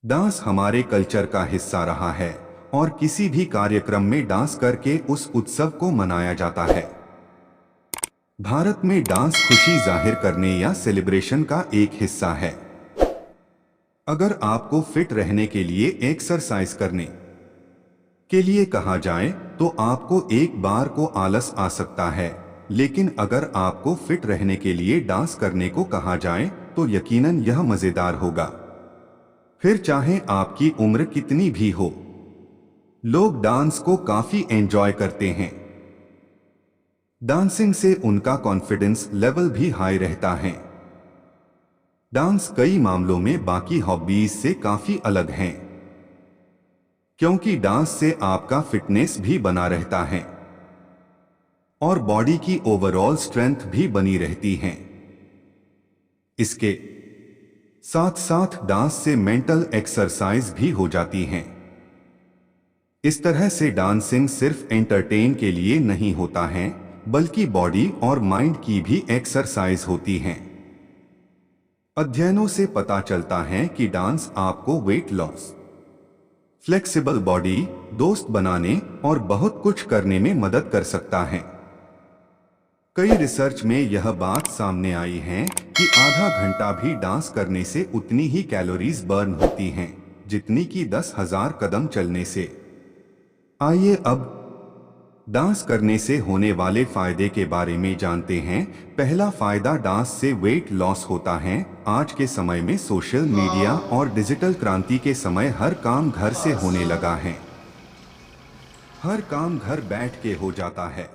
Dance हमारे culture का हिस्सा रहा है और किसी भी कार्यक्रम में डांस करके उस उत्सव को मनाया जाता है। भारत में डांस खुशी जाहिर करने या सेलिब्रेशन का एक हिस्सा है। अगर आपको फिट रहने के लिए एक्सरसाइज करने के लिए कहा जाए तो आपको एक बार को आलस आ सकता है, लेकिन अगर आपको फिट रहने के लिए डांस करने को कहा जाए तो यकीनन यह मजेदार होगा। फिर चाहे आपकी उम्र कितनी भी हो, लोग डांस को काफी एंजॉय करते हैं। डांसिंग से उनका कॉन्फिडेंस लेवल भी हाई रहता है। डांस कई मामलों में बाकी हॉबीज से काफी अलग है, क्योंकि डांस से आपका फिटनेस भी बना रहता है और बॉडी की ओवरऑल स्ट्रेंथ भी बनी रहती है। इसके साथ साथ डांस से मेंटल एक्सरसाइज भी हो जाती हैं। इस तरह से डांसिंग सिर्फ एंटरटेन के लिए नहीं होता है, बल्कि बॉडी और माइंड की भी एक्सरसाइज होती है। अध्ययनों से पता चलता है कि डांस आपको वेट लॉस, फ्लेक्सिबल बॉडी, दोस्त बनाने और बहुत कुछ करने में मदद कर सकता है। कई रिसर्च में यह बात सामने आई है कि आधा घंटा भी डांस करने से उतनी ही कैलोरीज बर्न होती हैं जितनी कि 10,000 कदम चलने से। आइए अब डांस करने से होने वाले फायदे के बारे में जानते हैं। पहला फायदा, डांस से वेट लॉस होता है। आज के समय में सोशल मीडिया और डिजिटल क्रांति के समय हर काम घर से होने लगा है। हर काम घर बैठ के हो जाता है,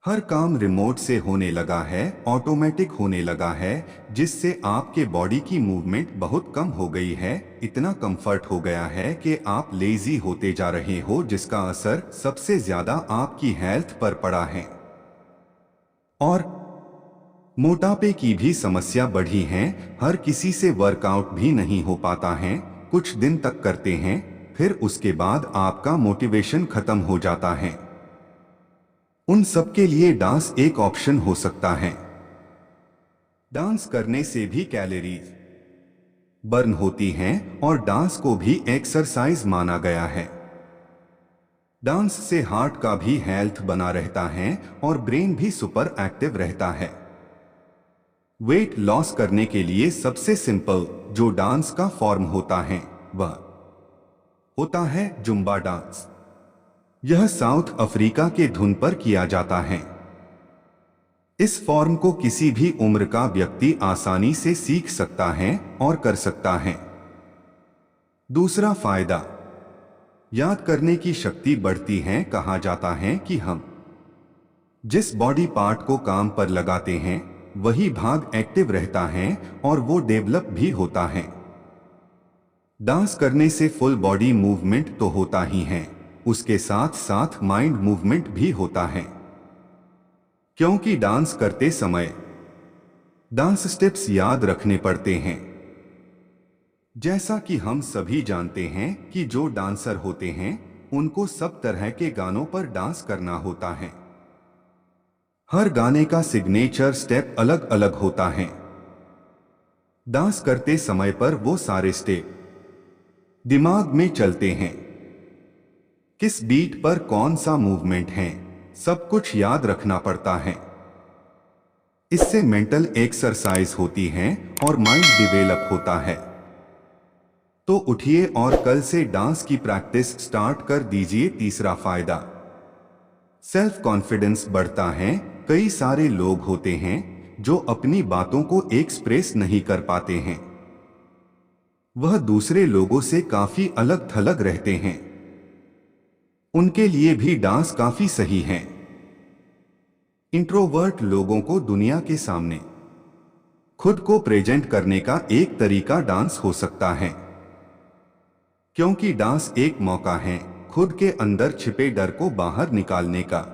हर काम रिमोट से होने लगा है, ऑटोमेटिक होने लगा है, जिससे आपके बॉडी की मूवमेंट बहुत कम हो गई है। इतना कंफर्ट हो गया है कि आप लेजी होते जा रहे हो, जिसका असर सबसे ज्यादा आपकी हेल्थ पर पड़ा है और मोटापे की भी समस्या बढ़ी है। हर किसी से वर्कआउट भी नहीं हो पाता है। कुछ दिन तक करते हैं, फिर उसके बाद आपका मोटिवेशन खत्म हो जाता है। उन सबके लिए डांस एक ऑप्शन हो सकता है। डांस करने से भी कैलोरीज बर्न होती हैं और डांस को भी एक्सरसाइज माना गया है। डांस से हार्ट का भी हेल्थ बना रहता है और ब्रेन भी सुपर एक्टिव रहता है। वेट लॉस करने के लिए सबसे सिंपल जो डांस का फॉर्म होता है वह होता है जुम्बा डांस। यह साउथ अफ्रीका के धुन पर किया जाता है। इस फॉर्म को किसी भी उम्र का व्यक्ति आसानी से सीख सकता है और कर सकता है। दूसरा फायदा, याद करने की शक्ति बढ़ती है। कहा जाता है कि हम जिस बॉडी पार्ट को काम पर लगाते हैं वही भाग एक्टिव रहता है और वो डेवलप भी होता है। डांस करने से फुल बॉडी मूवमेंट तो होता ही है, उसके साथ साथ माइंड मूवमेंट भी होता है, क्योंकि डांस करते समय डांस स्टेप्स याद रखने पड़ते हैं। जैसा कि हम सभी जानते हैं कि जो डांसर होते हैं उनको सब तरह के गानों पर डांस करना होता है। हर गाने का सिग्नेचर स्टेप अलग अलग होता है। डांस करते समय पर वो सारे स्टेप दिमाग में चलते हैं। किस बीट पर कौन सा मूवमेंट है, सब कुछ याद रखना पड़ता है। इससे मेंटल एक्सरसाइज होती है और माइंड डेवलप होता है। तो उठिए और कल से डांस की प्रैक्टिस स्टार्ट कर दीजिए। तीसरा फायदा, सेल्फ कॉन्फिडेंस बढ़ता है। कई सारे लोग होते हैं जो अपनी बातों को एक्सप्रेस नहीं कर पाते हैं। वह दूसरे लोगों से काफी अलग थलग रहते हैं। उनके लिए भी डांस काफी सही है। इंट्रोवर्ट लोगों को दुनिया के सामने खुद को प्रेजेंट करने का एक तरीका डांस हो सकता है, क्योंकि डांस एक मौका है खुद के अंदर छिपे डर को बाहर निकालने का।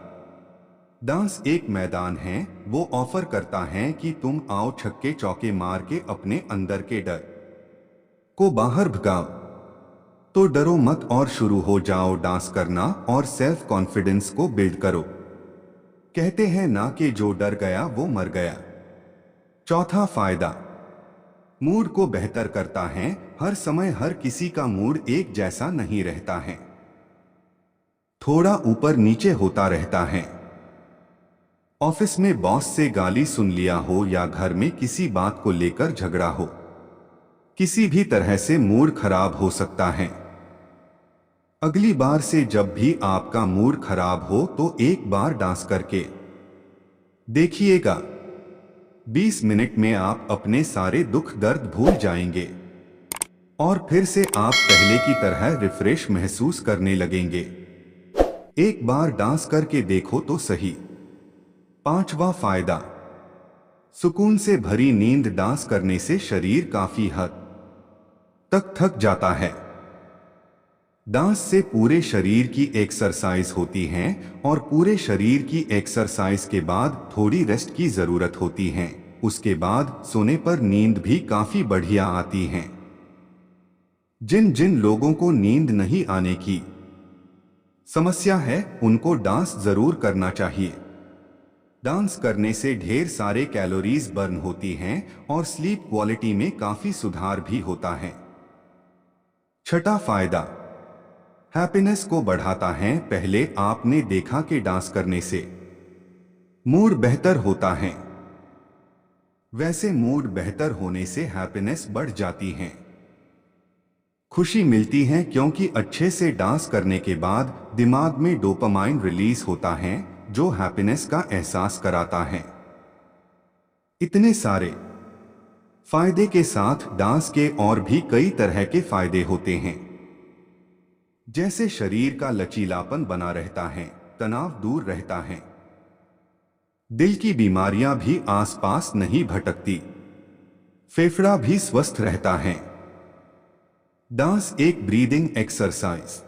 डांस एक मैदान है, वो ऑफर करता है कि तुम आओ छक्के चौके मार के अपने अंदर के डर को बाहर भगाओ। तो डरो मत और शुरू हो जाओ डांस करना और सेल्फ कॉन्फिडेंस को बिल्ड करो। कहते हैं ना कि जो डर गया वो मर गया। चौथा फायदा, मूड को बेहतर करता है। हर समय हर किसी का मूड एक जैसा नहीं रहता है, थोड़ा ऊपर नीचे होता रहता है। ऑफिस में बॉस से गाली सुन लिया हो या घर में किसी बात को लेकर झगड़ा हो, किसी भी तरह से मूड खराब हो सकता है। अगली बार से जब भी आपका मूड खराब हो तो एक बार डांस करके देखिएगा। 20 मिनट में आप अपने सारे दुख दर्द भूल जाएंगे और फिर से आप पहले की तरह रिफ्रेश महसूस करने लगेंगे। एक बार डांस करके देखो तो सही। 5वां फायदा, सुकून से भरी नींद। डांस करने से शरीर काफी हद तक थक जाता है। डांस से पूरे शरीर की एक्सरसाइज होती है और पूरे शरीर की एक्सरसाइज के बाद थोड़ी रेस्ट की जरूरत होती है। उसके बाद सोने पर नींद भी काफी बढ़िया आती है। जिन जिन लोगों को नींद नहीं आने की समस्या है उनको डांस जरूर करना चाहिए। डांस करने से ढेर सारे कैलोरीज बर्न होती हैं और स्लीप क्वालिटी में काफी सुधार भी होता है। 6वां फायदा, हैप्पीनेस को बढ़ाता है। पहले आपने देखा कि डांस करने से मूड बेहतर होता है, वैसे मूड बेहतर होने से हैप्पीनेस बढ़ जाती है, खुशी मिलती है, क्योंकि अच्छे से डांस करने के बाद दिमाग में डोपामाइन रिलीज होता है जो हैप्पीनेस का एहसास कराता है। इतने सारे फायदे के साथ डांस के और भी कई तरह के फायदे होते हैं, जैसे शरीर का लचीलापन बना रहता है, तनाव दूर रहता है, दिल की बीमारियां भी आसपास नहीं भटकती, फेफड़ा भी स्वस्थ रहता है। डांस एक ब्रीदिंग एक्सरसाइज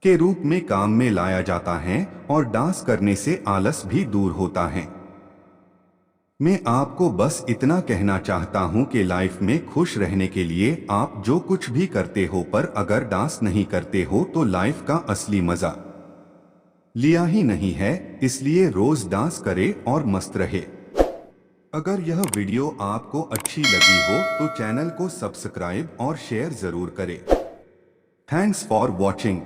के रूप में काम में लाया जाता है और डांस करने से आलस भी दूर होता है। मैं आपको बस इतना कहना चाहता हूं कि लाइफ में खुश रहने के लिए आप जो कुछ भी करते हो, पर अगर डांस नहीं करते हो तो लाइफ का असली मजा लिया ही नहीं है। इसलिए रोज डांस करें और मस्त रहे। अगर यह वीडियो आपको अच्छी लगी हो तो चैनल को सब्सक्राइब और शेयर जरूर करें। Thanks for watching.